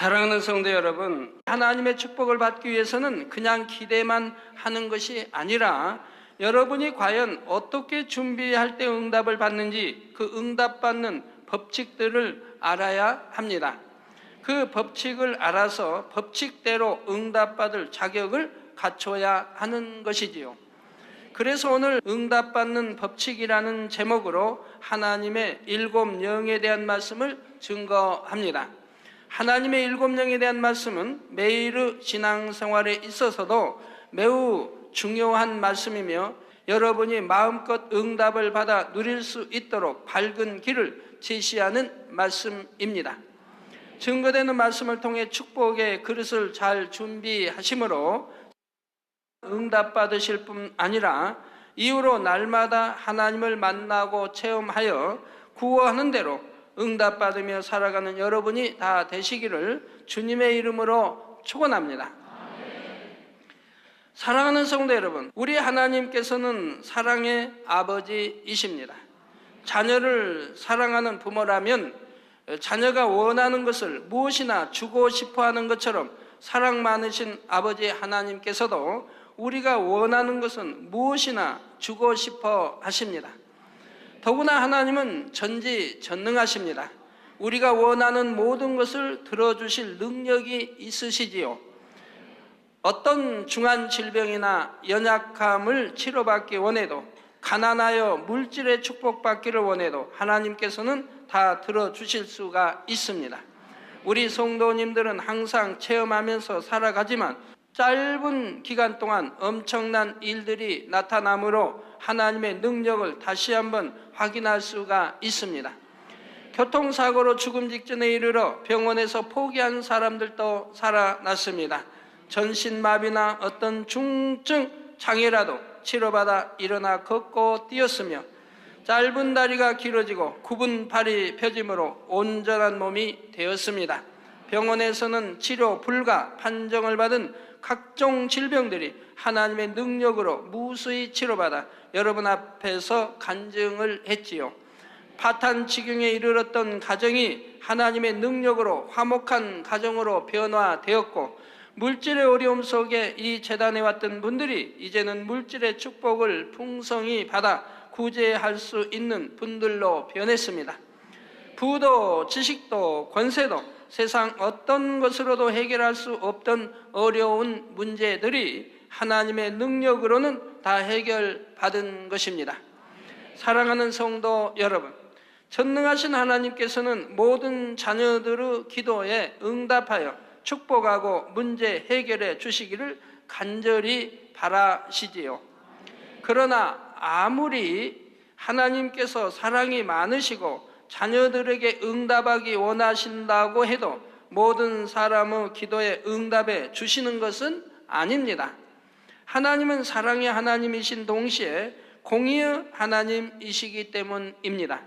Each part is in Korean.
사랑하는 성도 여러분, 하나님의 축복을 받기 위해서는 그냥 기대만 하는 것이 아니라 여러분이 과연 어떻게 준비할 때 응답을 받는지 그 응답받는 법칙들을 알아야 합니다. 그 법칙을 알아서 법칙대로 응답받을 자격을 갖춰야 하는 것이지요. 그래서 오늘 응답받는 법칙이라는 제목으로 하나님의 7영에 대한 말씀을 증거합니다. 하나님의 7영에 대한 말씀은 매일의 신앙생활에 있어서도 매우 중요한 말씀이며 여러분이 마음껏 응답을 받아 누릴 수 있도록 밝은 길을 제시하는 말씀입니다. 증거되는 말씀을 통해 축복의 그릇을 잘 준비하심으로 응답받으실 뿐 아니라 이후로 날마다 하나님을 만나고 체험하여 구원하는 대로 응답받으며 살아가는 여러분이 다 되시기를 주님의 이름으로 축원합니다. 사랑하는 성도 여러분, 우리 하나님께서는 사랑의 아버지이십니다. 자녀를 사랑하는 부모라면 자녀가 원하는 것을 무엇이나 주고 싶어 하는 것처럼 사랑 많으신 아버지 하나님께서도 우리가 원하는 것은 무엇이나 주고 싶어 하십니다. 더구나 하나님은 전지전능하십니다. 우리가 원하는 모든 것을 들어주실 능력이 있으시지요. 어떤 중한 질병이나 연약함을 치료받기 원해도, 가난하여 물질의 축복받기를 원해도 하나님께서는 다 들어주실 수가 있습니다. 우리 성도님들은 항상 체험하면서 살아가지만 짧은 기간 동안 엄청난 일들이 나타나므로 하나님의 능력을 다시 한번 확인할 수가 있습니다. 교통사고로 죽음 직전에 이르러 병원에서 포기한 사람들도 살아났습니다. 전신마비나 어떤 중증 장애라도 치료받아 일어나 걷고 뛰었으며 짧은 다리가 길어지고 굽은 팔이 펴짐으로 온전한 몸이 되었습니다. 병원에서는 치료 불가 판정을 받은 각종 질병들이 하나님의 능력으로 무수히 치료받아 여러분 앞에서 간증을 했지요. 파탄 지경에 이르렀던 가정이 하나님의 능력으로 화목한 가정으로 변화되었고, 물질의 어려움 속에 이 재단에 왔던 분들이 이제는 물질의 축복을 풍성히 받아 구제할 수 있는 분들로 변했습니다. 부도, 지식도, 권세도, 세상 어떤 것으로도 해결할 수 없던 어려운 문제들이 하나님의 능력으로는 다 해결받은 것입니다. 사랑하는 성도 여러분, 전능하신 하나님께서는 모든 자녀들의 기도에 응답하여 축복하고 문제 해결해 주시기를 간절히 바라시지요. 그러나 아무리 하나님께서 사랑이 많으시고 자녀들에게 응답하기 원하신다고 해도 모든 사람의 기도에 응답해 주시는 것은 아닙니다. 하나님은 사랑의 하나님이신 동시에 공의의 하나님이시기 때문입니다.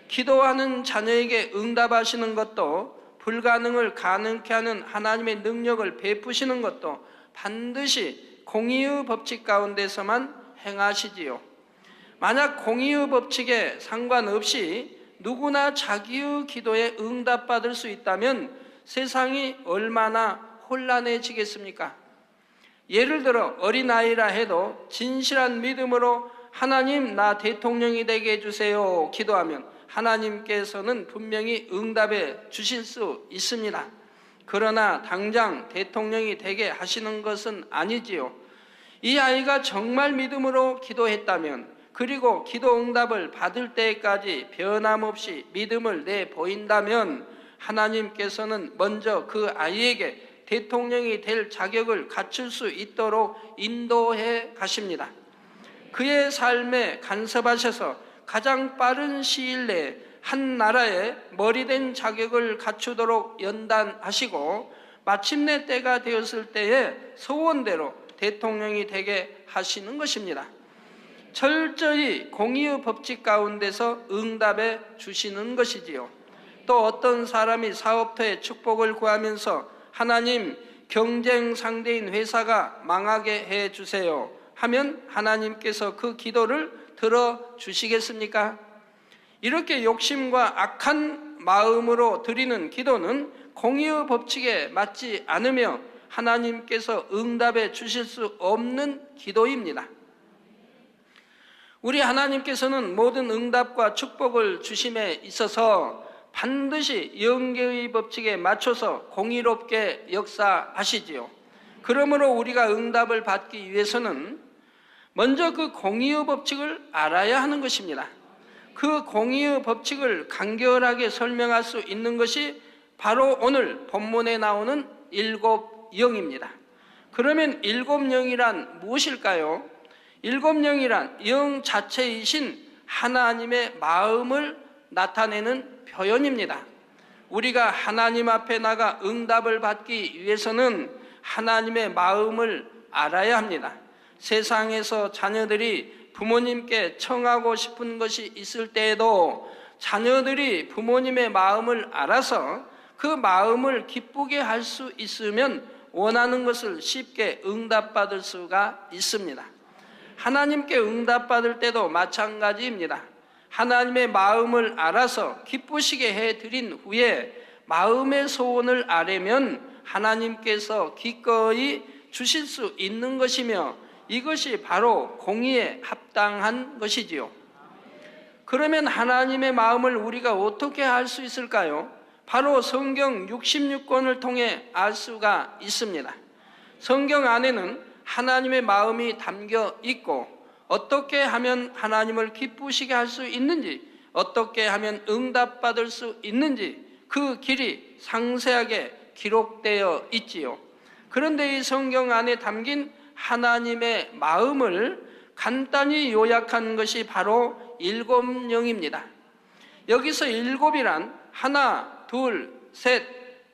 기도하는 자녀에게 응답하시는 것도, 불가능을 가능케 하는 하나님의 능력을 베푸시는 것도 반드시 공의의 법칙 가운데서만 행하시지요. 만약 공의의 법칙에 상관없이 누구나 자기의 기도에 응답받을 수 있다면 세상이 얼마나 혼란해지겠습니까? 예를 들어 어린아이라 해도 진실한 믿음으로 하나님 나 대통령이 되게 해주세요 기도하면 하나님께서는 분명히 응답해 주실 수 있습니다. 그러나 당장 대통령이 되게 하시는 것은 아니지요. 이 아이가 정말 믿음으로 기도했다면, 그리고 기도 응답을 받을 때까지 변함없이 믿음을 내보인다면 하나님께서는 먼저 그 아이에게 대통령이 될 자격을 갖출 수 있도록 인도해 가십니다. 그의 삶에 간섭하셔서 가장 빠른 시일 내에 한 나라의 머리된 자격을 갖추도록 연단하시고 마침내 때가 되었을 때에 소원대로 대통령이 되게 하시는 것입니다. 철저히 공의의 법칙 가운데서 응답해 주시는 것이지요. 또 어떤 사람이 사업터에 축복을 구하면서 하나님, 경쟁 상대인 회사가 망하게 해 주세요 하면 하나님께서 그 기도를 들어주시겠습니까? 이렇게 욕심과 악한 마음으로 드리는 기도는 공의의 법칙에 맞지 않으며 하나님께서 응답해 주실 수 없는 기도입니다. 우리 하나님께서는 모든 응답과 축복을 주심에 있어서 반드시 영계의 법칙에 맞춰서 공의롭게 역사하시지요. 그러므로 우리가 응답을 받기 위해서는 먼저 그 공의의 법칙을 알아야 하는 것입니다. 그 공의의 법칙을 간결하게 설명할 수 있는 것이 바로 오늘 본문에 나오는 일곱 영입니다. 그러면 일곱 영이란 무엇일까요? 일곱 영이란 영 자체이신 하나님의 마음을 나타내는 표현입니다. 우리가 하나님 앞에 나가 응답을 받기 위해서는 하나님의 마음을 알아야 합니다. 세상에서 자녀들이 부모님께 청하고 싶은 것이 있을 때에도 자녀들이 부모님의 마음을 알아서 그 마음을 기쁘게 할 수 있으면 원하는 것을 쉽게 응답받을 수가 있습니다. 하나님께 응답받을 때도 마찬가지입니다. 하나님의 마음을 알아서 기쁘시게 해드린 후에 마음의 소원을 아뢰면 하나님께서 기꺼이 주실 수 있는 것이며 이것이 바로 공의에 합당한 것이지요. 그러면 하나님의 마음을 우리가 어떻게 알 수 있을까요? 바로 성경 66권을 통해 알 수가 있습니다. 성경 안에는 하나님의 마음이 담겨 있고 어떻게 하면 하나님을 기쁘시게 할 수 있는지, 어떻게 하면 응답받을 수 있는지 그 길이 상세하게 기록되어 있지요. 그런데 이 성경 안에 담긴 하나님의 마음을 간단히 요약한 것이 바로 일곱 영입니다. 여기서 일곱이란 하나, 둘, 셋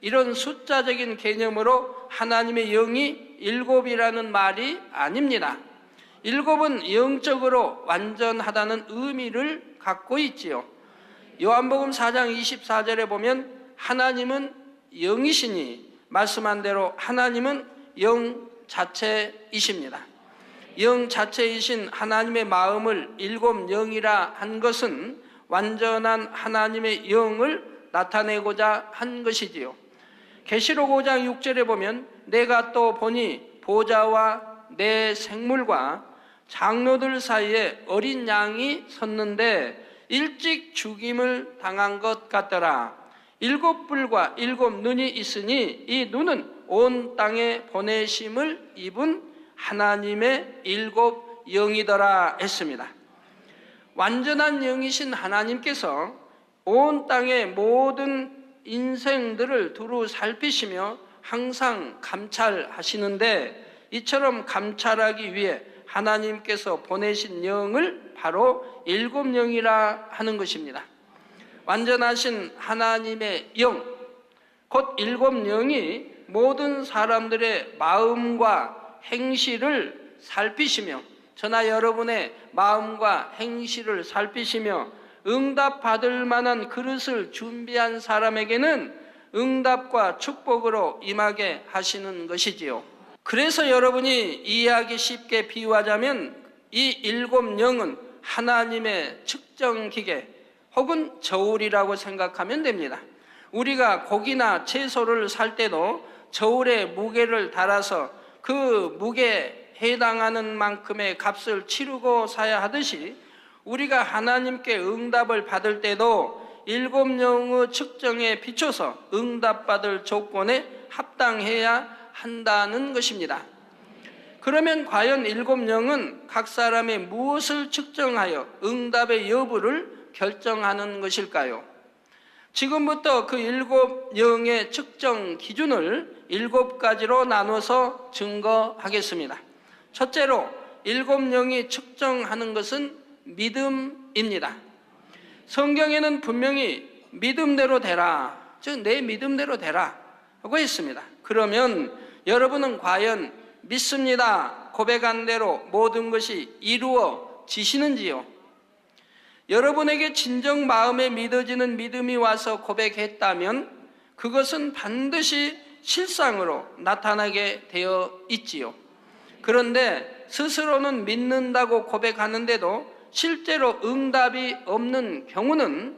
이런 숫자적인 개념으로 하나님의 영이 일곱이라는 말이 아닙니다. 일곱은 영적으로 완전하다는 의미를 갖고 있지요. 요한복음 4장 24절에 보면 하나님은 영이시니 말씀한 대로 하나님은 영 자체이십니다. 영 자체이신 하나님의 마음을 일곱 영이라 한 것은 완전한 하나님의 영을 나타내고자 한 것이지요. 계시록 5장 6절에 보면 내가 또 보니 보좌와 내 생물과 장로들 사이에 어린 양이 섰는데 일찍 죽임을 당한 것 같더라. 일곱 뿔과 일곱 눈이 있으니 이 눈은 온 땅에 보내심을 입은 하나님의 일곱 영이더라 했습니다. 완전한 영이신 하나님께서 온 땅의 모든 인생들을 두루 살피시며 항상 감찰하시는데 이처럼 감찰하기 위해 하나님께서 보내신 영을 바로 일곱 영이라 하는 것입니다. 완전하신 하나님의 영, 곧 일곱 영이 모든 사람들의 마음과 행실을 살피시며 저나 여러분의 마음과 행실을 살피시며 응답받을 만한 그릇을 준비한 사람에게는 응답과 축복으로 임하게 하시는 것이지요. 그래서 여러분이 이해하기 쉽게 비유하자면 이 일곱 영은 하나님의 측정 기계 혹은 저울이라고 생각하면 됩니다. 우리가 고기나 채소를 살 때도 저울에 무게를 달아서 그 무게에 해당하는 만큼의 값을 치르고 사야 하듯이 우리가 하나님께 응답을 받을 때도 일곱 영의 측정에 비춰서 응답받을 조건에 합당해야 한다는 것입니다. 그러면 과연 일곱 영은 각 사람의 무엇을 측정하여 응답의 여부를 결정하는 것일까요? 지금부터 그 일곱 영의 측정 기준을 일곱 가지로 나눠서 증거하겠습니다. 첫째로 일곱 영이 측정하는 것은 믿음입니다. 성경에는 분명히 믿음대로 되라, 즉 내 믿음대로 되라 하고 했습니다. 그러면 여러분은 과연 믿습니다 고백한 대로 모든 것이 이루어지시는지요? 여러분에게 진정 마음에 믿어지는 믿음이 와서 고백했다면 그것은 반드시 실상으로 나타나게 되어 있지요. 그런데 스스로는 믿는다고 고백하는데도 실제로 응답이 없는 경우는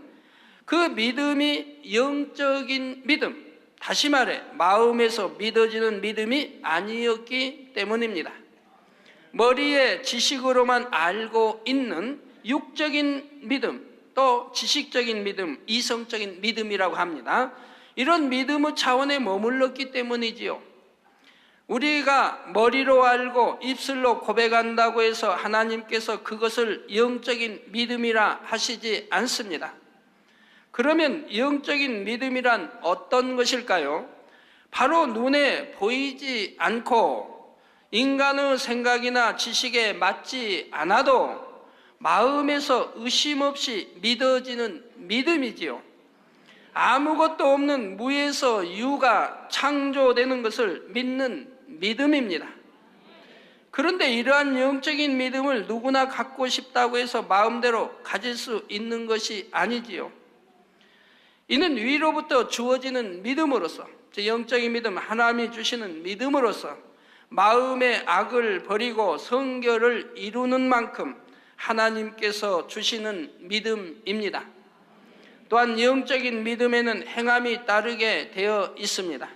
그 믿음이 영적인 믿음, 다시 말해 마음에서 믿어지는 믿음이 아니었기 때문입니다. 머리의 지식으로만 알고 있는 육적인 믿음, 또 지식적인 믿음, 이성적인 믿음이라고 합니다. 이런 믿음의 차원에 머물렀기 때문이지요. 우리가 머리로 알고 입술로 고백한다고 해서 하나님께서 그것을 영적인 믿음이라 하시지 않습니다. 그러면 영적인 믿음이란 어떤 것일까요? 바로 눈에 보이지 않고 인간의 생각이나 지식에 맞지 않아도 마음에서 의심 없이 믿어지는 믿음이지요. 아무것도 없는 무에서 유가 창조되는 것을 믿는 믿음입니다. 그런데 이러한 영적인 믿음을 누구나 갖고 싶다고 해서 마음대로 가질 수 있는 것이 아니지요. 이는 위로부터 주어지는 믿음으로서, 영적인 믿음, 하나님이 주시는 믿음으로서 마음의 악을 버리고 성결을 이루는 만큼 하나님께서 주시는 믿음입니다. 또한 영적인 믿음에는 행함이 따르게 되어 있습니다.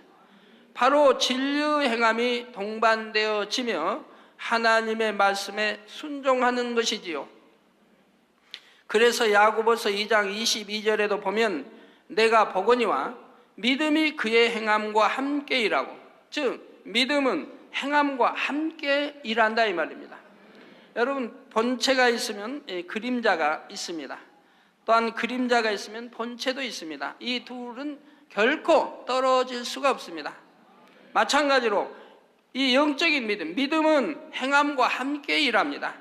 바로 진리의 행함이 동반되어지며 하나님의 말씀에 순종하는 것이지요. 그래서 야고보서 2장 22절에도 보면 내가 보거니와 믿음이 그의 행함과 함께 일하고, 즉 믿음은 행함과 함께 일한다 이 말입니다. 여러분, 본체가 있으면 그림자가 있습니다. 또한 그림자가 있으면 본체도 있습니다. 이 둘은 결코 떨어질 수가 없습니다. 마찬가지로 이 영적인 믿음, 믿음은 행함과 함께 일합니다.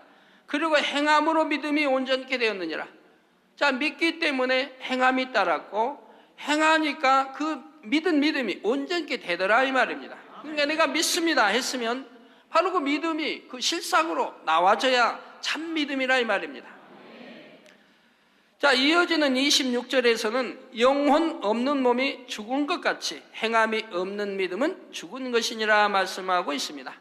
그리고 행함으로 믿음이 온전케 되었느니라. 자, 믿기 때문에 행함이 따랐고 행하니까 그 믿은 믿음이 온전케 되더라 이 말입니다. 그러니까 내가 믿습니다 했으면 바로 그 믿음이 그 실상으로 나와져야 참 믿음이라 이 말입니다. 자, 이어지는 26절에서는 영혼 없는 몸이 죽은 것 같이 행함이 없는 믿음은 죽은 것이니라 말씀하고 있습니다.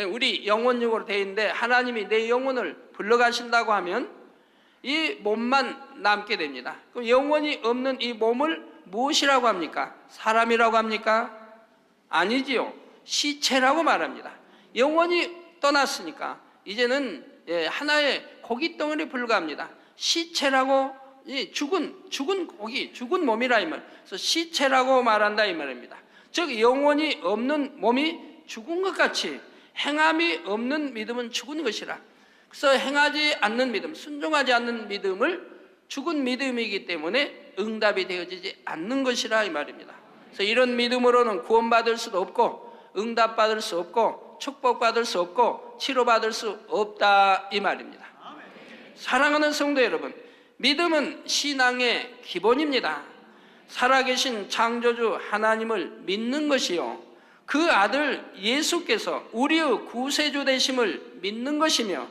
우리 영혼육으로 되어 있는데 하나님이 내 영혼을 불러가신다고 하면 이 몸만 남게 됩니다. 그럼 영혼이 없는 이 몸을 무엇이라고 합니까? 사람이라고 합니까? 아니지요. 시체라고 말합니다. 영혼이 떠났으니까 이제는 하나의 고깃덩어리 불과합니다. 시체라고, 죽은 고기, 죽은 몸이라 이 말. 그래서 시체라고 말한다 이 말입니다. 즉 영혼이 없는 몸이 죽은 것 같이 행함이 없는 믿음은 죽은 것이라. 그래서 행하지 않는 믿음, 순종하지 않는 믿음을 죽은 믿음이기 때문에 응답이 되어지지 않는 것이라 이 말입니다. 그래서 이런 믿음으로는 구원받을 수도 없고 응답받을 수 없고 축복받을 수 없고 치료받을 수 없다 이 말입니다. 사랑하는 성도 여러분, 믿음은 신앙의 기본입니다. 살아계신 창조주 하나님을 믿는 것이요, 그 아들 예수께서 우리의 구세주 되심을 믿는 것이며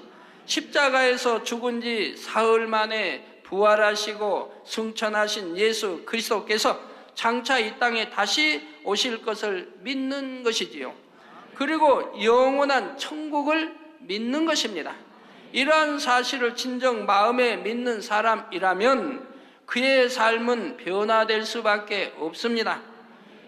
십자가에서 죽은 지 사흘 만에 부활하시고 승천하신 예수 그리스도께서 장차 이 땅에 다시 오실 것을 믿는 것이지요. 그리고 영원한 천국을 믿는 것입니다. 이러한 사실을 진정 마음에 믿는 사람이라면 그의 삶은 변화될 수밖에 없습니다.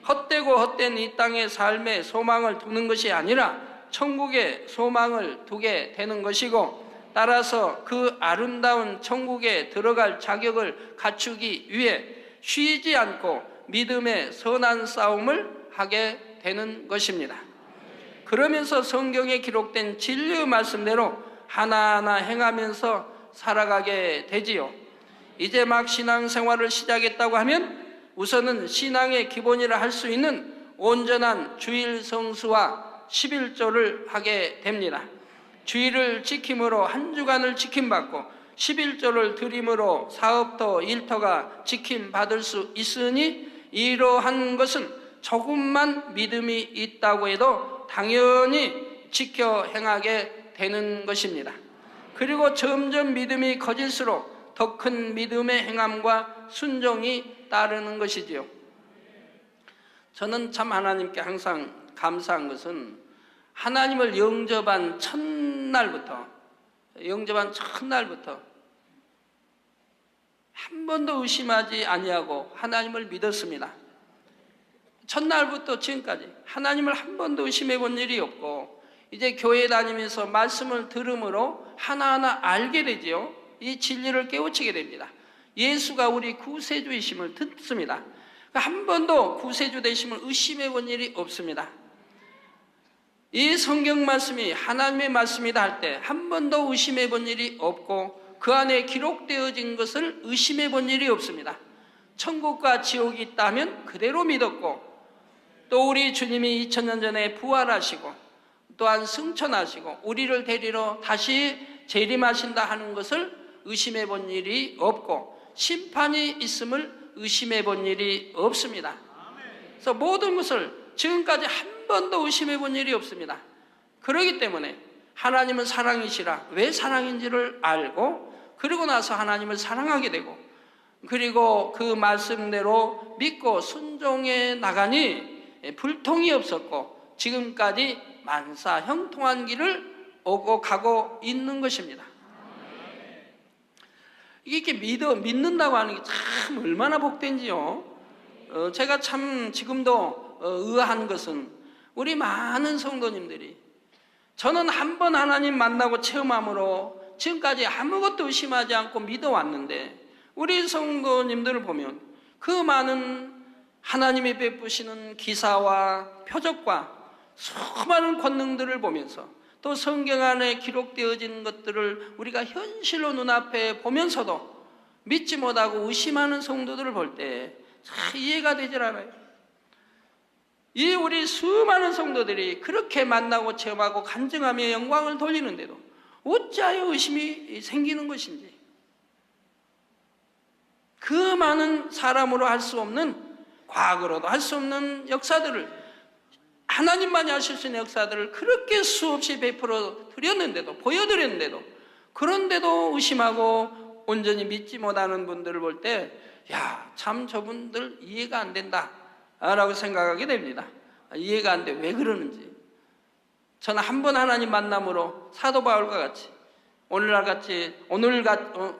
헛되고 헛된 이 땅의 삶에 소망을 두는 것이 아니라 천국에 소망을 두게 되는 것이고, 따라서 그 아름다운 천국에 들어갈 자격을 갖추기 위해 쉬지 않고 믿음의 선한 싸움을 하게 되는 것입니다. 그러면서 성경에 기록된 진리의 말씀대로 하나하나 행하면서 살아가게 되지요. 이제 막 신앙생활을 시작했다고 하면 우선은 신앙의 기본이라 할 수 있는 온전한 주일 성수와 11조를 하게 됩니다. 주일을 지킴으로 한 주간을 지킴받고 11조를 드림으로 사업터 일터가 지킴받을 수 있으니 이러한 것은 조금만 믿음이 있다고 해도 당연히 지켜 행하게 되는 것입니다. 그리고 점점 믿음이 커질수록 더 큰 믿음의 행함과 순종이 따르는 것이지요. 저는 참 하나님께 항상 감사한 것은 하나님을 영접한 첫날부터 한 번도 의심하지 아니하고 하나님을 믿었습니다. 첫날부터 지금까지 하나님을 한 번도 의심해 본 일이 없고, 이제 교회 다니면서 말씀을 들음으로 하나하나 알게 되지요. 이 진리를 깨우치게 됩니다. 예수가 우리 구세주이심을 듣습니다. 한 번도 구세주 되심을 의심해 본 일이 없습니다. 이 성경 말씀이 하나님의 말씀이다 할 때 한 번도 의심해 본 일이 없고, 그 안에 기록되어진 것을 의심해 본 일이 없습니다. 천국과 지옥이 있다면 그대로 믿었고, 또 우리 주님이 2000년 전에 부활하시고 또한 승천하시고 우리를 데리러 다시 재림하신다 하는 것을 의심해 본 일이 없고, 심판이 있음을 의심해 본 일이 없습니다. 그래서 모든 것을 지금까지 한 번도 의심해 본 일이 없습니다. 그렇기 때문에 하나님은 사랑이시라 왜 사랑인지를 알고, 그리고 나서 하나님을 사랑하게 되고, 그리고 그 말씀대로 믿고 순종해 나가니 불통이 없었고 지금까지 만사 형통한 길을 오고 가고 있는 것입니다. 이게 믿는다고 하는 게 참 얼마나 복된지요. 제가 참 지금도 의아한 것은 우리 많은 성도님들이, 저는 한 번 하나님 만나고 체험함으로 지금까지 아무것도 의심하지 않고 믿어왔는데, 우리 성도님들을 보면 그 많은 하나님이 베푸시는 기사와 표적과 수많은 권능들을 보면서, 또 성경 안에 기록되어진 것들을 우리가 현실로 눈앞에 보면서도 믿지 못하고 의심하는 성도들을 볼 때 잘 이해가 되질 않아요. 이 우리 수많은 성도들이 그렇게 만나고 체험하고 간증하며 영광을 돌리는데도 어찌하여 의심이 생기는 것인지, 그 많은 사람으로 할 수 없는, 과거로도 할 수 없는 역사들을, 하나님만이 하실 수 있는 역사들을 그렇게 수없이 베풀어 드렸는데도, 보여드렸는데도, 그런데도 의심하고 온전히 믿지 못하는 분들을 볼 때, 야, 참 저분들 이해가 안 된다 라고 생각하게 됩니다. 이해가 안 돼. 왜 그러는지. 저는 한 번 하나님 만남으로 사도 바울과 같이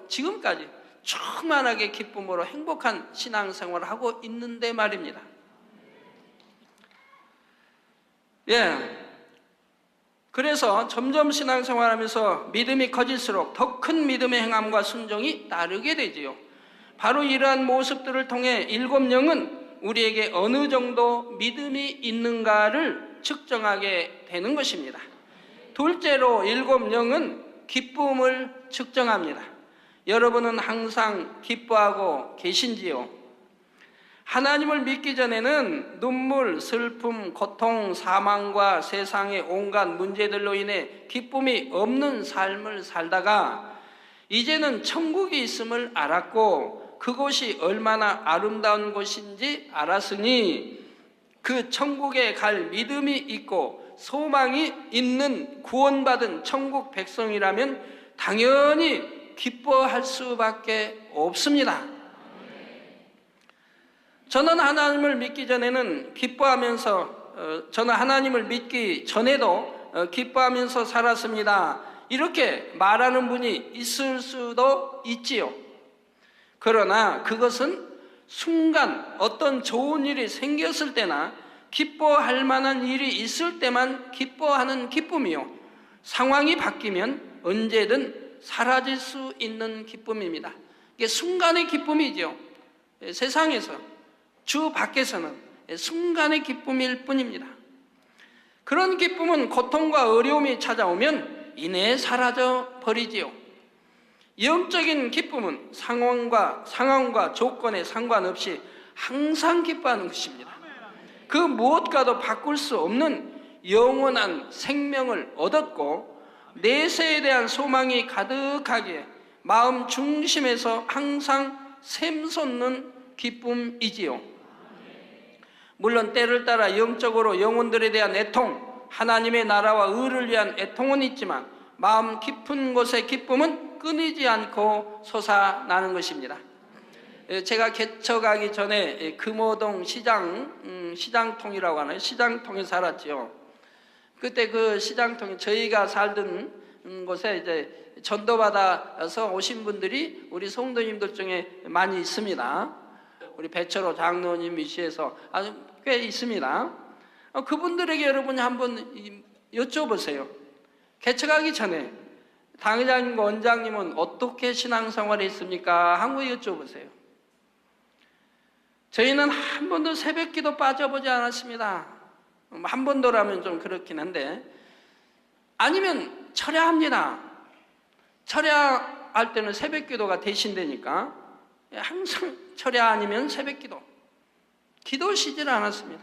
지금까지 충만하게 기쁨으로 행복한 신앙생활을 하고 있는데 말입니다. 그래서 점점 신앙생활하면서 믿음이 커질수록 더 큰 믿음의 행함과 순종이 따르게 되지요. 바로 이러한 모습들을 통해 7영은 우리에게 어느 정도 믿음이 있는가를 측정하게 되는 것입니다. 둘째로 7영은 기쁨을 측정합니다. 여러분은 항상 기뻐하고 계신지요? 하나님을 믿기 전에는 눈물, 슬픔, 고통, 사망과 세상의 온갖 문제들로 인해 기쁨이 없는 삶을 살다가 이제는 천국이 있음을 알았고 그곳이 얼마나 아름다운 곳인지 알았으니 그 천국에 갈 믿음이 있고 소망이 있는 구원받은 천국 백성이라면 당연히 기뻐할 수밖에 없습니다. 저는 하나님을 믿기 전에는 저는 하나님을 믿기 전에도 기뻐하면서 살았습니다. 이렇게 말하는 분이 있을 수도 있지요. 그러나 그것은 순간 어떤 좋은 일이 생겼을 때나 기뻐할 만한 일이 있을 때만 기뻐하는 기쁨이요, 상황이 바뀌면 언제든 사라질 수 있는 기쁨입니다. 이게 순간의 기쁨이죠. 세상에서, 주 밖에서는 순간의 기쁨일 뿐입니다. 그런 기쁨은 고통과 어려움이 찾아오면 이내 사라져 버리지요. 영적인 기쁨은 상황과 조건에 상관없이 항상 기뻐하는 것입니다. 그 무엇과도 바꿀 수 없는 영원한 생명을 얻었고 내세에 대한 소망이 가득하게 마음 중심에서 항상 샘솟는 기쁨이지요. 물론 때를 따라 영적으로 영혼들에 대한 애통, 하나님의 나라와 의를 위한 애통은 있지만 마음 깊은 곳의 기쁨은 끊이지 않고 솟아나는 것입니다. 제가 개척하기 전에 금호동 시장통이라고 하나요? 시장통에 살았지요. 그때 그 시장통에 저희가 살던 곳에 이제 전도받아서 오신 분들이 우리 성도님들 중에 많이 있습니다. 우리 배철호 장로님 위시에서 아주 꽤 있습니다. 그분들에게 여러분이 한번 여쭤보세요. 개척하기 전에 당회장님과 원장님은 어떻게 신앙생활을 했습니까? 한번 여쭤보세요. 저희는 한 번도 새벽기도 빠져보지 않았습니다. 한 번도라면 좀 그렇긴 한데, 아니면 철야합니다. 철야할 때는 새벽기도가 대신되니까 항상 철야 아니면 새벽기도, 기도 쉬질 않았습니다.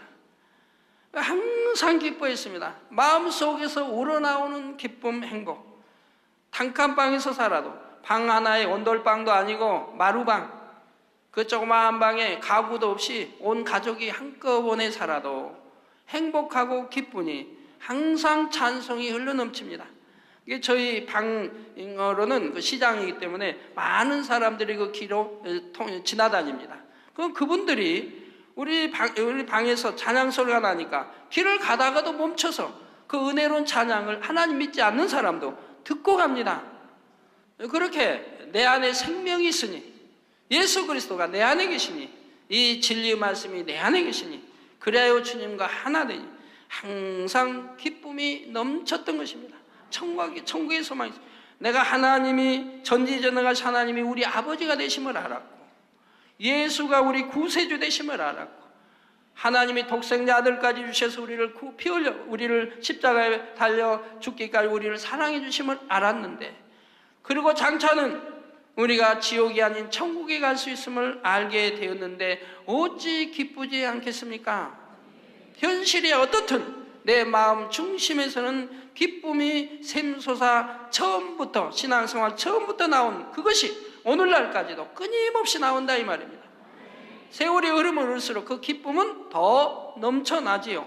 항상 기뻐했습니다. 마음속에서 우러나오는 기쁨, 행복. 단칸방에서 살아도, 방 하나에 온돌방도 아니고 마루방, 그 조그마한 방에 가구도 없이 온 가족이 한꺼번에 살아도 행복하고 기쁘니 항상 찬송이 흘러넘칩니다. 이게 저희 방으로는 그 시장이기 때문에 많은 사람들이 그 길로 지나다닙니다. 그럼 그분들이 우리 방에서 찬양 소리가 나니까 길을 가다가도 멈춰서 그 은혜로운 찬양을 하나님 믿지 않는 사람도 듣고 갑니다. 그렇게 내 안에 생명이 있으니, 예수 그리스도가 내 안에 계시니, 이 진리의 말씀이 내 안에 계시니, 그래야 주님과 하나 되니 항상 기쁨이 넘쳤던 것입니다. 천국의 소망이 있습니다. 내가 하나님이, 전지전능하신 하나님이 우리 아버지가 되심을 알았고, 예수가 우리 구세주 되심을 알았고, 하나님이 독생자 아들까지 주셔서 우리를 피 흘려 우리를 십자가에 달려 죽기까지 우리를 사랑해 주심을 알았는데, 그리고 장차는 우리가 지옥이 아닌 천국에 갈 수 있음을 알게 되었는데 어찌 기쁘지 않겠습니까? 현실이 어떻든 내 마음 중심에서는 기쁨이 샘솟아 처음부터, 신앙생활 처음부터 나온 그것이 오늘날까지도 끊임없이 나온다 이 말입니다. 세월이 흐르면 흐를수록 그 기쁨은 더 넘쳐나지요.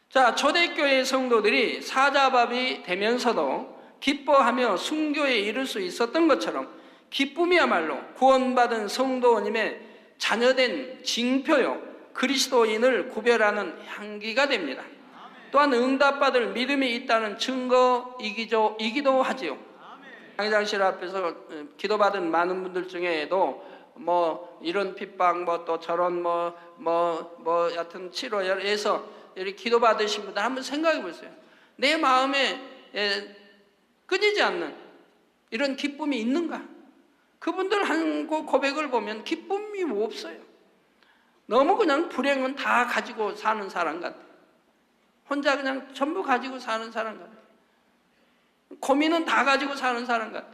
자, 초대교회 성도들이 사자밥이 되면서도 기뻐하며 순교에 이를 수 있었던 것처럼 기쁨이야말로 구원받은 성도님의 자녀된 징표요, 그리스도인을 구별하는 향기가 됩니다. 또한 응답받을 믿음이 있다는 증거이기도 하지요. 당회장실 앞에서 기도받은 많은 분들 중에도 뭐 이런 핍박, 뭐 또 저런 여하튼 치료해서 이렇게 기도받으신 분들 한번 생각해 보세요. 내 마음에 끊이지 않는 이런 기쁨이 있는가? 그분들 한 고백을 보면 기쁨이 없어요. 너무 그냥 불행은 다 가지고 사는 사람 같아요. 혼자 그냥 전부 가지고 사는 사람 같아요. 고민은 다 가지고 사는 사람 같아요.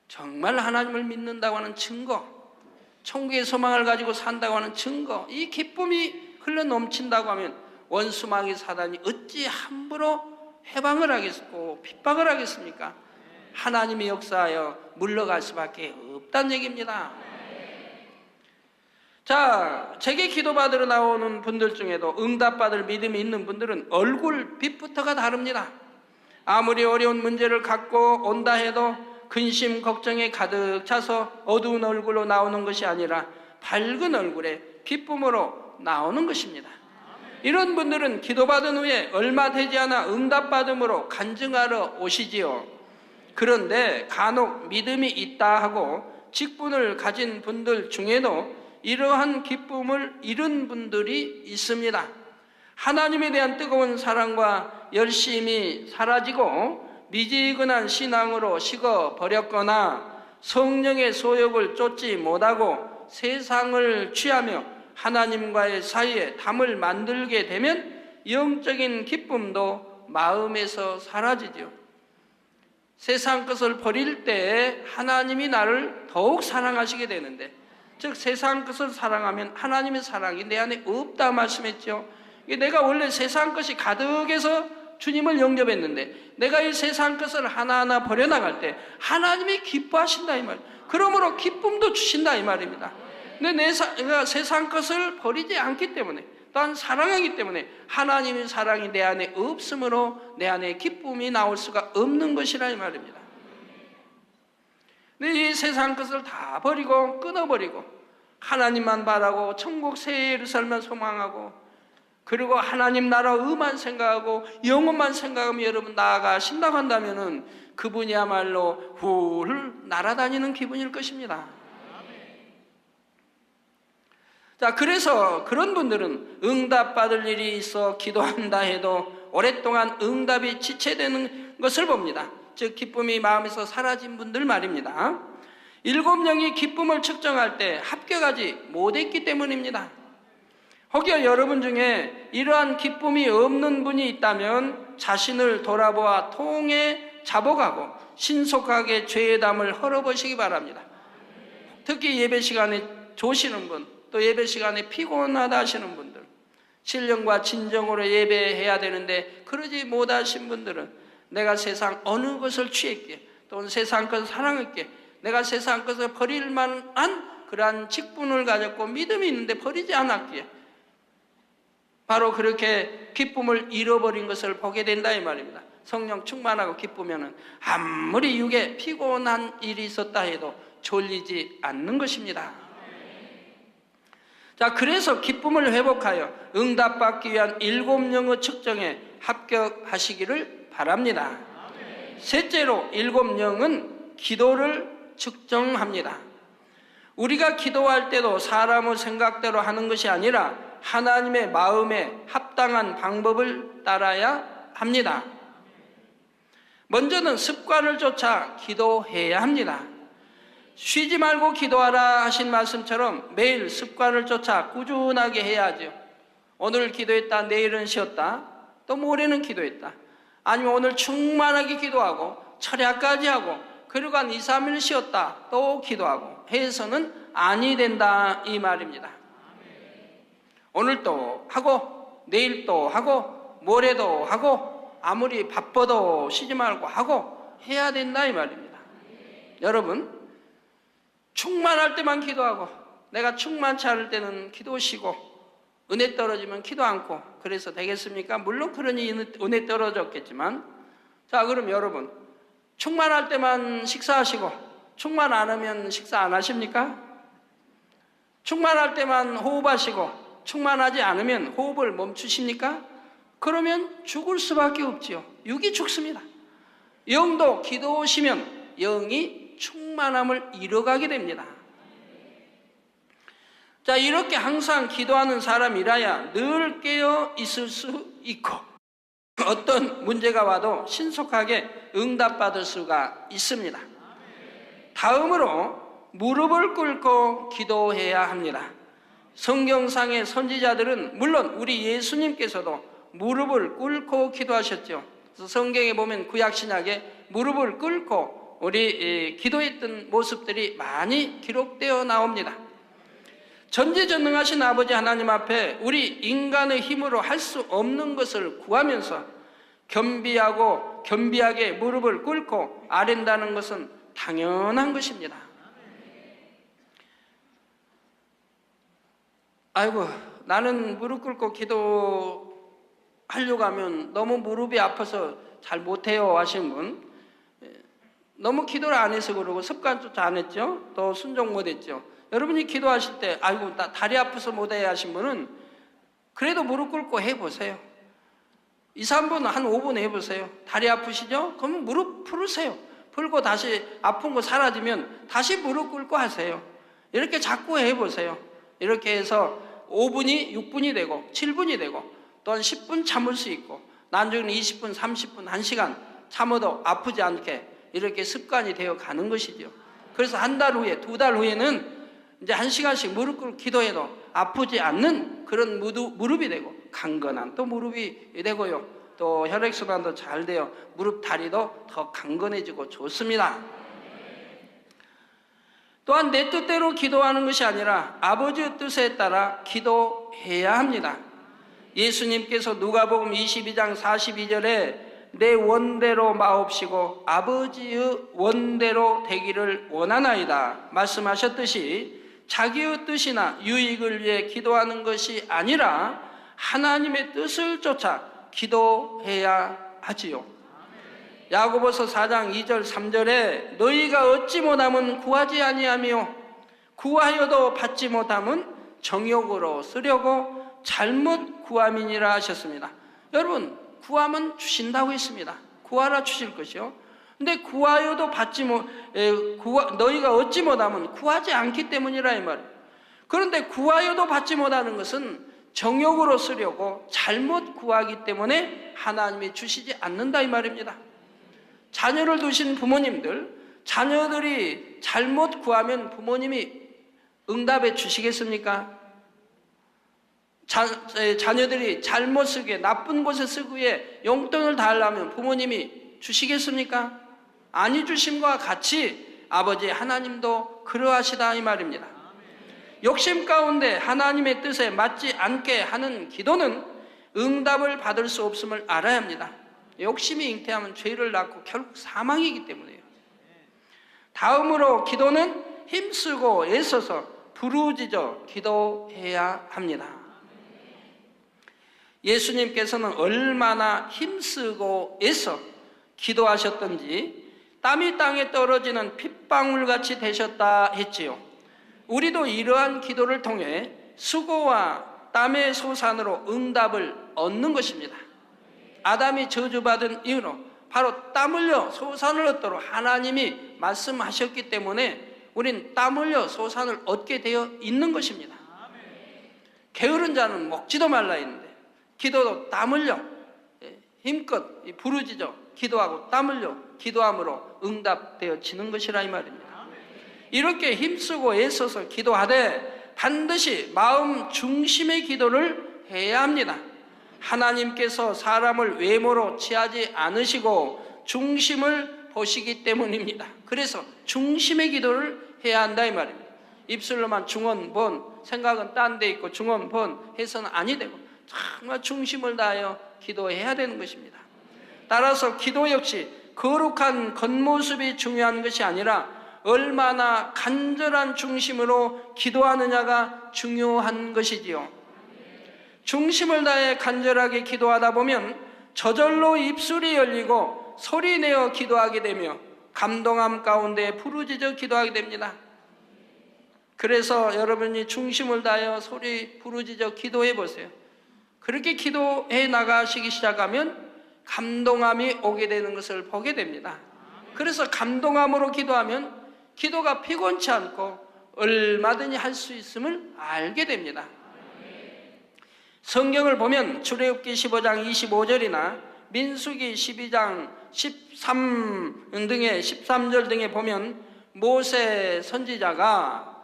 정말 하나님을 믿는다고 하는 증거, 천국의 소망을 가지고 산다고 하는 증거, 이 기쁨이 흘러 넘친다고 하면 원수마귀 사단이 어찌 함부로 해방을 하겠고 핍박을 하겠습니까? 하나님이 역사하여 물러갈 수밖에 없다는 얘기입니다. 자, 제게 기도받으러 나오는 분들 중에도 응답받을 믿음이 있는 분들은 얼굴 빛부터가 다릅니다. 아무리 어려운 문제를 갖고 온다 해도 근심, 걱정에 가득 차서 어두운 얼굴로 나오는 것이 아니라 밝은 얼굴에 기쁨으로 나오는 것입니다. 이런 분들은 기도받은 후에 얼마 되지 않아 응답받음으로 간증하러 오시지요. 그런데 간혹 믿음이 있다 하고 직분을 가진 분들 중에도 이러한 기쁨을 잃은 분들이 있습니다. 하나님에 대한 뜨거운 사랑과 열심이 사라지고 미지근한 신앙으로 식어버렸거나 성령의 소욕을 쫓지 못하고 세상을 취하며 하나님과의 사이에 담을 만들게 되면 영적인 기쁨도 마음에서 사라지죠. 세상 것을 버릴 때 하나님이 나를 더욱 사랑하시게 되는데, 즉 세상 것을 사랑하면 하나님의 사랑이 내 안에 없다 말씀했죠. 내가 원래 세상 것이 가득해서 주님을 영접했는데 내가 이 세상 것을 하나하나 버려나갈 때 하나님이 기뻐하신다 이 말. 그러므로 기쁨도 주신다 이 말입니다. 근데 내가 세상 것을 버리지 않기 때문에, 또한 사랑하기 때문에 하나님의 사랑이 내 안에 없으므로 내 안에 기쁨이 나올 수가 없는 것이라 이 말입니다. 근데 이 세상 것을 다 버리고 끊어버리고 하나님만 바라고 천국 새 예루살렘만 소망하고 그리고 하나님 나라 의만 생각하고 영혼만 생각하며 여러분 나아가신다고 한다면은 그분이야말로 훌 날아다니는 기분일 것입니다. 자, 그래서 그런 분들은 응답받을 일이 있어 기도한다 해도 오랫동안 응답이 지체되는 것을 봅니다. 즉 기쁨이 마음에서 사라진 분들 말입니다. 7명이 기쁨을 측정할 때 합격하지 못했기 때문입니다. 혹여 여러분 중에 이러한 기쁨이 없는 분이 있다면 자신을 돌아보아 통에 자복하고 신속하게 죄의 담을 헐어보시기 바랍니다. 특히 예배 시간에 조시는 분, 또 예배 시간에 피곤하다 하시는 분들, 신령과 진정으로 예배해야 되는데 그러지 못하신 분들은 내가 세상 어느 것을 취했기에, 또는 세상 것을 사랑했기에, 내가 세상 것을 버릴 만한 그러한 직분을 가졌고 믿음이 있는데 버리지 않았기에 바로 그렇게 기쁨을 잃어버린 것을 보게 된다 이 말입니다. 성령 충만하고 기쁘면은 아무리 육에 피곤한 일이 있었다 해도 졸리지 않는 것입니다. 자, 그래서 기쁨을 회복하여 응답받기 위한 7영의 측정에 합격하시기를 바랍니다. 셋째로 7영은 기도를 측정합니다. 우리가 기도할 때도 사람의 생각대로 하는 것이 아니라 하나님의 마음에 합당한 방법을 따라야 합니다. 먼저는 습관을 쫓아 기도해야 합니다. 쉬지 말고 기도하라 하신 말씀처럼 매일 습관을 쫓아 꾸준하게 해야죠. 오늘 기도했다, 내일은 쉬었다, 또 모레는 기도했다. 아니면 오늘 충만하게 기도하고 철야까지 하고 그리고 한 2, 3일 쉬었다, 또 기도하고 해서는 아니 된다 이 말입니다. 오늘도 하고 내일도 하고 모레도 하고 아무리 바빠도 쉬지 말고 하고 해야 된다 이 말입니다. 여러분, 충만할 때만 기도하고 내가 충만치 않을 때는 기도 쉬고 은혜 떨어지면 기도 않고 그래서 되겠습니까? 물론 그러니 은혜 떨어졌겠지만, 자, 그럼 여러분 충만할 때만 식사하시고 충만 안 하면 식사 안 하십니까? 충만할 때만 호흡하시고 충만하지 않으면 호흡을 멈추십니까? 그러면 죽을 수밖에 없지요. 육이 죽습니다. 영도 기도하시면 영이 충만함을 잃어가게 됩니다. 자, 이렇게 항상 기도하는 사람이라야 늘 깨어 있을 수 있고 어떤 문제가 와도 신속하게 응답받을 수가 있습니다. 다음으로 무릎을 꿇고 기도해야 합니다. 성경상의 선지자들은 물론 우리 예수님께서도 무릎을 꿇고 기도하셨죠. 그래서 성경에 보면 구약신약에 무릎을 꿇고 우리 기도했던 모습들이 많이 기록되어 나옵니다. 전지전능하신 아버지 하나님 앞에 우리 인간의 힘으로 할 수 없는 것을 구하면서 겸비하게 무릎을 꿇고 아랜다는 것은 당연한 것입니다. 아이고, 나는 무릎 꿇고 기도하려고 하면 너무 무릎이 아파서 잘 못해요 하신 분, 너무 기도를 안 해서 그러고 습관조차 안 했죠. 또 순종 못했죠. 여러분이 기도하실 때 아이고 나 다리 아파서 못해 하신 분은 그래도 무릎 꿇고 해보세요. 2, 3분 한 5분 해보세요. 다리 아프시죠? 그러면 무릎 풀으세요. 풀고 다시 아픈 거 사라지면 다시 무릎 꿇고 하세요. 이렇게 자꾸 해보세요. 이렇게 해서 5분이 6분이 되고 7분이 되고 또한 10분 참을 수 있고 나중에는 20분, 30분, 1시간 참아도 아프지 않게 이렇게 습관이 되어 가는 것이죠. 그래서 한 달 후에, 2달 후에는 이제 1시간씩 무릎 꿇고 기도해도 아프지 않는 그런 무릎이 되고 강건한 또 무릎이 되고요. 또 혈액순환도 잘 되어 무릎 다리도 더 강건해지고 좋습니다. 또한 내 뜻대로 기도하는 것이 아니라 아버지의 뜻에 따라 기도해야 합니다. 예수님께서 누가복음 22장 42절에 내 원대로 마옵시고 아버지의 원대로 되기를 원하나이다 말씀하셨듯이 자기의 뜻이나 유익을 위해 기도하는 것이 아니라 하나님의 뜻을 쫓아 기도해야 하지요. 야고보서 4장 2절 3절에 너희가 얻지 못함은 구하지 아니하며 구하여도 받지 못함은 정욕으로 쓰려고 잘못 구함이니라 하셨습니다. 여러분, 구하면 주신다고 했습니다. 구하라 주실 것이요. 근데 구하여도 너희가 얻지 못하면 구하지 않기 때문이라 이 말이에요. 그런데 구하여도 받지 못하는 것은 정욕으로 쓰려고 잘못 구하기 때문에 하나님이 주시지 않는다 이 말입니다. 자녀를 두신 부모님들, 자녀들이 잘못 구하면 부모님이 응답해 주시겠습니까? 자녀들이 잘못 쓰기에, 나쁜 곳에 쓰기에 용돈을 달라면 부모님이 주시겠습니까? 아니 주심과 같이 아버지 하나님도 그러하시다 이 말입니다. 욕심 가운데 하나님의 뜻에 맞지 않게 하는 기도는 응답을 받을 수 없음을 알아야 합니다. 욕심이 잉태하면 죄를 낳고 결국 사망이기 때문에요. 다음으로 기도는 힘쓰고 애써서 부르짖어 기도해야 합니다. 예수님께서는 얼마나 힘쓰고 애써 기도하셨던지 땀이 땅에 떨어지는 핏방울같이 되셨다 했지요. 우리도 이러한 기도를 통해 수고와 땀의 소산으로 응답을 얻는 것입니다. 아담이 저주받은 이유로 바로 땀 흘려 소산을 얻도록 하나님이 말씀하셨기 때문에 우린 땀 흘려 소산을 얻게 되어 있는 것입니다. 게으른 자는 먹지도 말라 했는데 기도도 땀 흘려 힘껏 부르짖어 기도하고 땀 흘려 기도함으로 응답되어지는 것이라 이 말입니다. 이렇게 힘쓰고 애써서 기도하되 반드시 마음 중심의 기도를 해야 합니다. 하나님께서 사람을 외모로 취하지 않으시고 중심을 보시기 때문입니다. 그래서 중심의 기도를 해야 한다 이 말입니다. 입술로만 중언번, 생각은 딴 데 있고 중언번 해서는 아니 되고 정말 중심을 다하여 기도해야 되는 것입니다. 따라서 기도 역시 거룩한 겉모습이 중요한 것이 아니라 얼마나 간절한 중심으로 기도하느냐가 중요한 것이지요. 중심을 다해 간절하게 기도하다 보면 저절로 입술이 열리고 소리내어 기도하게 되며 감동함 가운데 부르짖어 기도하게 됩니다. 그래서 여러분이 중심을 다하여 소리 부르짖어 기도해 보세요. 그렇게 기도해 나가시기 시작하면 감동함이 오게 되는 것을 보게 됩니다. 그래서 감동함으로 기도하면 기도가 피곤치 않고 얼마든지 할 수 있음을 알게 됩니다. 성경을 보면 출애굽기 15장 25절이나 민수기 12장 13 등의 13절 등에 보면 모세 선지자가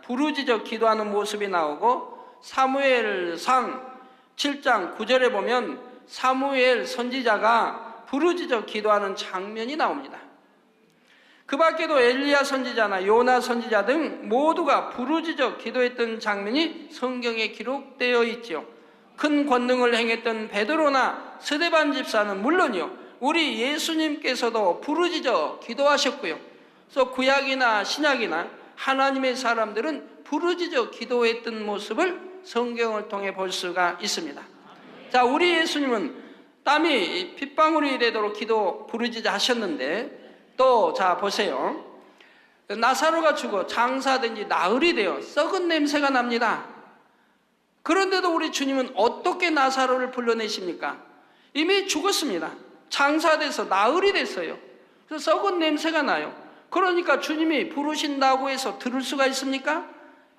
부르짖어 기도하는 모습이 나오고 사무엘상 7장 9절에 보면 사무엘 선지자가 부르짖어 기도하는 장면이 나옵니다. 그 밖에도 엘리야 선지자나 요나 선지자 등 모두가 부르짖어 기도했던 장면이 성경에 기록되어 있죠. 큰 권능을 행했던 베드로나 스데반 집사는 물론이요, 우리 예수님께서도 부르짖어 기도하셨고요. 그래서 구약이나 신약이나 하나님의 사람들은 부르짖어 기도했던 모습을 성경을 통해 볼 수가 있습니다. 자, 우리 예수님은 땀이 핏방울이 되도록 부르짖어 하셨는데 또 자 보세요. 나사로가 죽어 장사된지 나흘이 되어 썩은 냄새가 납니다. 그런데도 우리 주님은 어떻게 나사로를 불러내십니까? 이미 죽었습니다. 장사돼서 나흘이 됐어요. 그래서 썩은 냄새가 나요. 그러니까 주님이 부르신다고 해서 들을 수가 있습니까?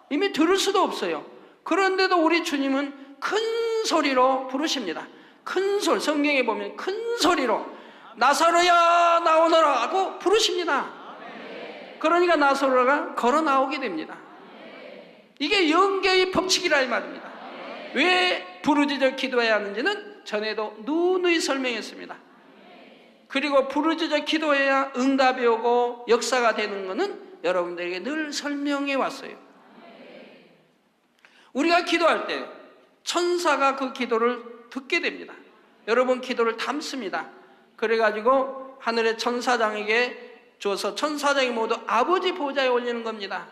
이미 들을 수도 없어요. 그런데도 우리 주님은 큰 소리로 부르십니다. 큰 소리, 성경에 보면 큰 소리로 나사로야 나오너라 하고 부르십니다. 그러니까 나사로가 걸어 나오게 됩니다. 이게 영계의 법칙이라 이 말입니다. 왜 부르짖어 기도해야 하는지는 전에도 누누이 설명했습니다. 그리고 부르짖어 기도해야 응답이 오고 역사가 되는 것은 여러분들에게 늘 설명해 왔어요. 우리가 기도할 때 천사가 그 기도를 듣게 됩니다. 여러분 기도를 담습니다. 그래가지고 하늘의 천사장에게 줘서 천사장이 모두 아버지 보좌에 올리는 겁니다.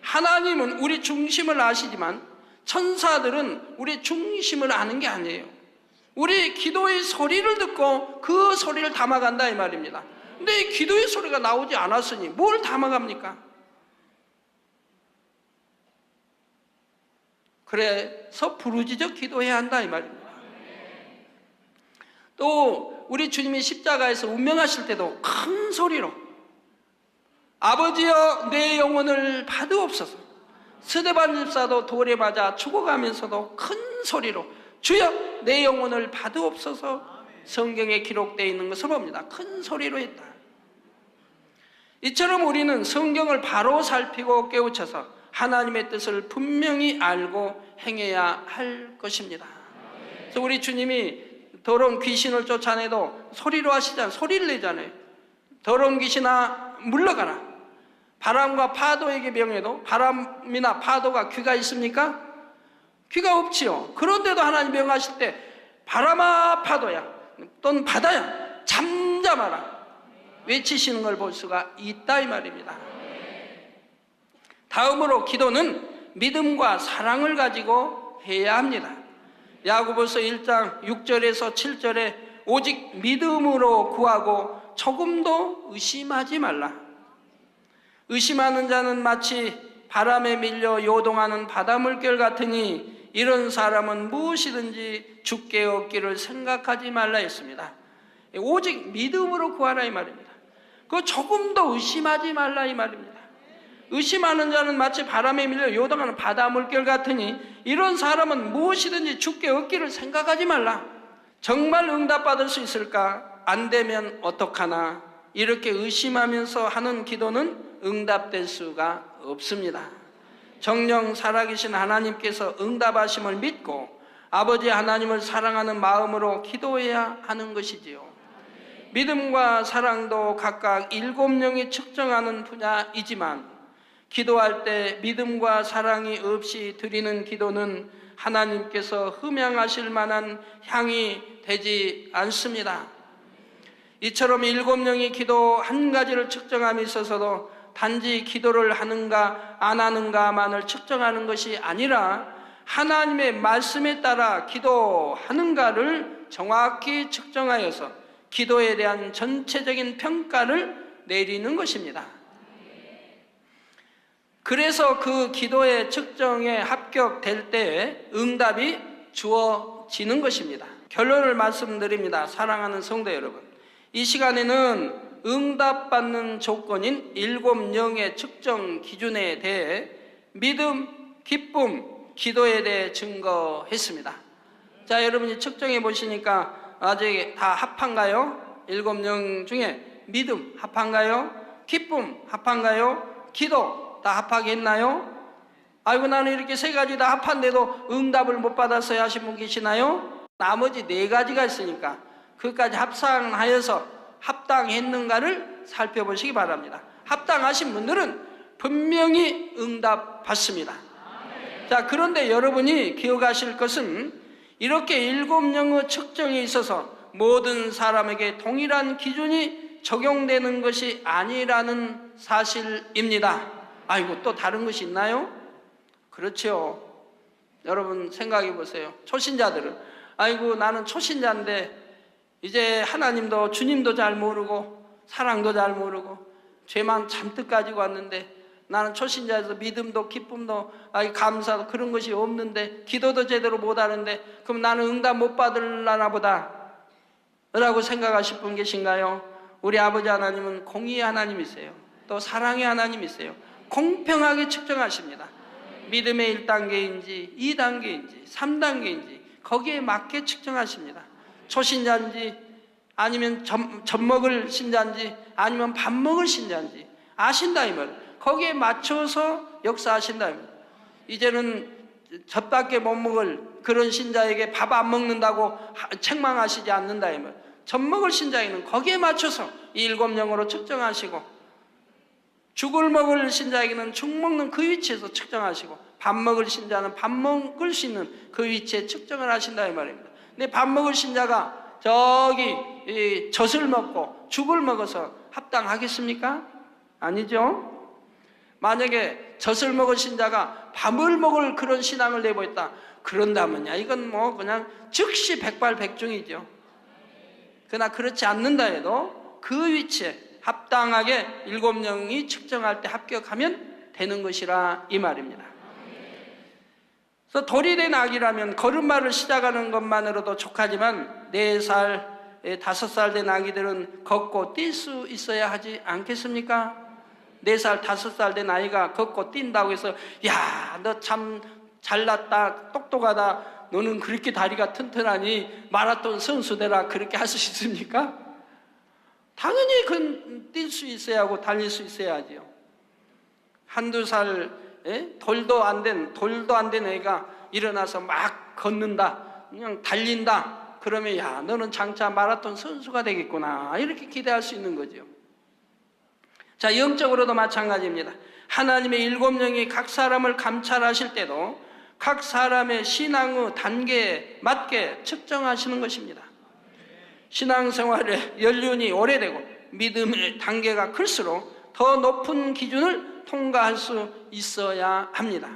하나님은 우리 중심을 아시지만 천사들은 우리 중심을 아는 게 아니에요. 우리 기도의 소리를 듣고 그 소리를 담아간다 이 말입니다. 근데 이 기도의 소리가 나오지 않았으니 뭘 담아갑니까? 그래서 부르짖어 기도해야 한다 이 말입니다. 또 우리 주님이 십자가에서 운명하실 때도 큰 소리로 아버지여 내 영혼을 받으옵소서. 스데반 집사도 돌에 맞아 죽어가면서도 큰 소리로 주여 내 영혼을 받으옵소서 성경에 기록되어 있는 것을 봅니다. 큰 소리로 했다. 이처럼 우리는 성경을 바로 살피고 깨우쳐서 하나님의 뜻을 분명히 알고 행해야 할 것입니다. 그래서 우리 주님이 더러운 귀신을 쫓아내도 소리로 하시잖아요. 소리를 내잖아요. 더러운 귀신아 물러가라. 바람과 파도에게 명해도 바람이나 파도가 귀가 있습니까? 귀가 없지요. 그런데도 하나님 명하실 때 바람아 파도야 또는 바다야 잠잠하라 외치시는 걸 볼 수가 있다 이 말입니다. 다음으로 기도는 믿음과 사랑을 가지고 해야 합니다. 야고보서 1장 6절에서 7절에 오직 믿음으로 구하고 조금도 의심하지 말라. 의심하는 자는 마치 바람에 밀려 요동하는 바닷물결 같으니 이런 사람은 무엇이든지 주께 얻기를 생각하지 말라 했습니다. 오직 믿음으로 구하라 이 말입니다. 그 조금도 의심하지 말라 이 말입니다. 의심하는 자는 마치 바람에 밀려 요동하는 바닷물결 같으니 이런 사람은 무엇이든지 주께 얻기를 생각하지 말라. 정말 응답받을 수 있을까? 안 되면 어떡하나? 이렇게 의심하면서 하는 기도는 응답될 수가 없습니다. 정녕 살아계신 하나님께서 응답하심을 믿고 아버지 하나님을 사랑하는 마음으로 기도해야 하는 것이지요. 믿음과 사랑도 각각 7영이 측정하는 분야이지만 기도할 때 믿음과 사랑이 없이 드리는 기도는 하나님께서 흠양하실 만한 향이 되지 않습니다. 이처럼 7영이 기도 한 가지를 측정함에 있어서도 단지 기도를 하는가 안 하는가만을 측정하는 것이 아니라 하나님의 말씀에 따라 기도하는가를 정확히 측정하여서 기도에 대한 전체적인 평가를 내리는 것입니다. 그래서 그 기도의 측정에 합격될 때 응답이 주어지는 것입니다. 결론을 말씀드립니다. 사랑하는 성도 여러분, 이 시간에는 응답받는 조건인 7영의 측정 기준에 대해 믿음, 기쁨, 기도에 대해 증거했습니다. 자, 여러분이 측정해 보시니까 아직 다 합한가요? 7영 중에 믿음 합한가요? 기쁨 합한가요? 기도 다 합하게 했나요? 아이고 나는 이렇게 3가지 다 합한데도 응답을 못 받았어야 하신 분 계시나요? 나머지 4가지가 있으니까 그것까지 합산하여서 합당했는가를 살펴보시기 바랍니다. 합당하신 분들은 분명히 응답 받습니다. 자, 그런데 여러분이 기억하실 것은 이렇게 7영의 측정에 있어서 모든 사람에게 동일한 기준이 적용되는 것이 아니라는 사실입니다. 아이고 또 다른 것이 있나요? 그렇죠. 여러분 생각해 보세요. 초신자들은 아이고 나는 초신자인데 이제 하나님도 주님도 잘 모르고 사랑도 잘 모르고 죄만 잔뜩 가지고 왔는데 나는 초신자에서 믿음도 기쁨도 감사도 그런 것이 없는데 기도도 제대로 못하는데 그럼 나는 응답 못 받으려나 보다 라고 생각하실 분 계신가요? 우리 아버지 하나님은 공의의 하나님이세요. 또 사랑의 하나님이세요. 공평하게 측정하십니다. 믿음의 1단계인지 2단계인지 3단계인지 거기에 맞게 측정하십니다. 초신자인지 아니면 젖 먹을 신자인지 아니면 밥 먹을 신자인지 아신다 이 말. 거기에 맞춰서 역사하신다 이 말. 이제는 젖밖에 못 먹을 그런 신자에게 밥 안 먹는다고 책망하시지 않는다 이 말. 젖 먹을 신자에게는 거기에 맞춰서 이 7영으로 측정하시고 죽을 먹을 신자에게는 죽 먹는 그 위치에서 측정하시고 밥 먹을 신자는 밥 먹을 수 있는 그 위치에 측정을 하신다 이 말입니다. 근데 밥 먹을 신자가 저기 젖을 먹고 죽을 먹어서 합당하겠습니까? 아니죠. 만약에 젖을 먹을 신자가 밥을 먹을 그런 신앙을 내보였다 그런다면야 이건 뭐 그냥 즉시 백발백중이죠. 그러나 그렇지 않는다 해도 그 위치에 합당하게 7영이 측정할 때 합격하면 되는 것이라 이 말입니다. 그래서 돌이 된 아기라면 걸음마를 시작하는 것만으로도 족하지만 4살, 5살 된 아기들은 걷고 뛸 수 있어야 하지 않겠습니까? 4살, 5살 된 아이가 걷고 뛴다고 해서 야, 너 참 잘났다, 똑똑하다, 너는 그렇게 다리가 튼튼하니 마라톤 선수 되라, 그렇게 할 수 있습니까? 당연히 그건 뛸 수 있어야 하고 달릴 수 있어야 하지요. 한두 살 돌도 안 된 애가 일어나서 막 걷는다, 그냥 달린다, 그러면 야, 너는 장차 마라톤 선수가 되겠구나, 이렇게 기대할 수 있는 거죠. 자, 영적으로도 마찬가지입니다. 하나님의 7영이 각 사람을 감찰하실 때도 각 사람의 신앙의 단계에 맞게 측정하시는 것입니다. 신앙생활의 연륜이 오래되고 믿음의 단계가 클수록 더 높은 기준을 통과할 수 있어야 합니다.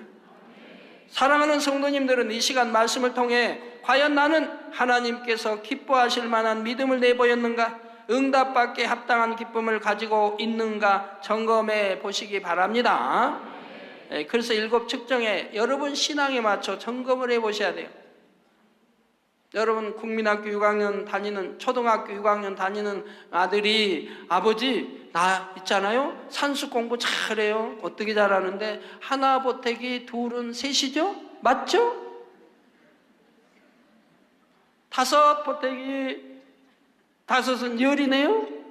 사랑하는 성도님들은 이 시간 말씀을 통해 과연 나는 하나님께서 기뻐하실 만한 믿음을 내보였는가, 응답받기에 합당한 기쁨을 가지고 있는가 점검해 보시기 바랍니다. 그래서 7 측정에 여러분 신앙에 맞춰 점검을 해 보셔야 돼요. 여러분 국민학교 6학년 다니는, 초등학교 6학년 다니는 아들이 아버지 나 있잖아요, 산수 공부 잘해요. 어떻게 잘하는데 하나 보태기 둘은 셋이죠? 맞죠? 5 보태기 5은 10이네요?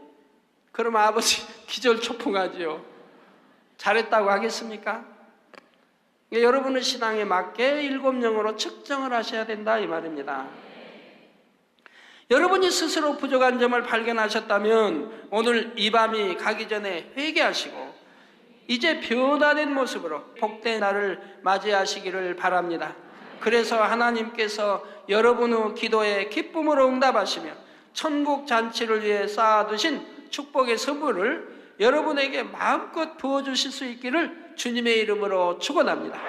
그러면 아버지 기절초풍하죠. 잘했다고 하겠습니까? 여러분의 신앙에 맞게 7영으로 측정을 하셔야 된다, 이 말입니다. 여러분이 스스로 부족한 점을 발견하셨다면 오늘 이 밤이 가기 전에 회개하시고 이제 변화된 모습으로 복된 날을 맞이하시기를 바랍니다. 그래서 하나님께서 여러분의 기도에 기쁨으로 응답하시며 천국 잔치를 위해 쌓아두신 축복의 선물을 여러분에게 마음껏 부어주실 수 있기를 주님의 이름으로 축원합니다.